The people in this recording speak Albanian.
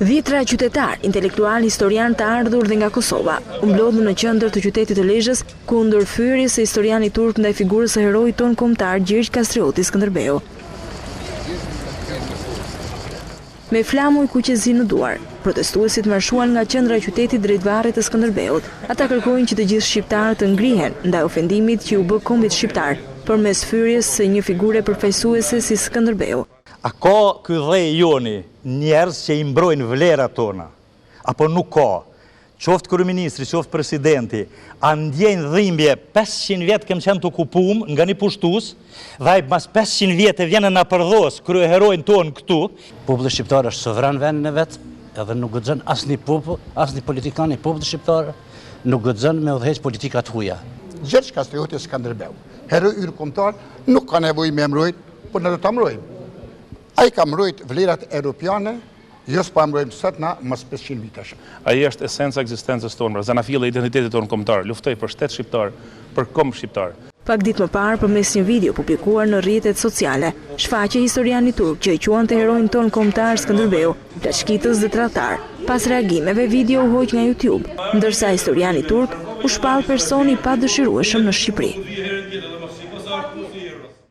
Dhjetra qytetar, intelektual, historian të ardhur dhe nga Kosova, u mblodhën në qendër të qytetit të Lezhës kundër fyerjes së historianit turk ndaj figurës së heroit ton kombëtar Gjergj Kastrioti Skënderbeu. Me flamuj kuqezi në duar, protestuesit marshuan nga qendra e qytetit drejt varrit të Skënderbeut. Ata kërkojnë që të gjithë shqiptarët të ngrihen ndaj ofendimit që u bë kombit shqiptar përmes fyerjes së një figure përfaqësuese si Skënderbeu. A ka ky dhej joni njerëz që i mbrojnë vlerat tona? Apo nuk ka? Qoftë kryeministri, qoftë presidenti, a ndjejnë dhimbje 500 vjetë kem qenë të okupum nga një pushtus, dhe ai mas 500 vjetë vjene na përdhos kryeherojnë tonë këtu. Populli shqiptar është sovran vendin e vet, edhe nuk guxon asnjë popull, asnjë politikan i popullit shqiptar nuk guxon me udhëheq politika të huaja. Gjergj Kastrioti Skënderbeu, heroi ynë kombëtar, nuk ka nevojë me mbrojt, por ne do ta mbrojmë. Ai ka mbrojt vlerat europiane, jo s'pa mbrojmë sot na mas 500 vitesh. Ai është esenca ekzistencës tonë, zanafilla e identitetit tonë kombëtar, luftoi për shtet shqiptar, për kombë shqiptar. Pak ditë më parë, përmes një video publikuar në rrjetet sociale, shfaqe historiani turk që e quante heroin ton kombëtar Skënderbeu, plaçkitës dhe tradhtar. Pas reagimeve, video u hoq nga YouTube, ndërsa historiani turk u shpall personi pa dëshirueshëm në Shqipëri.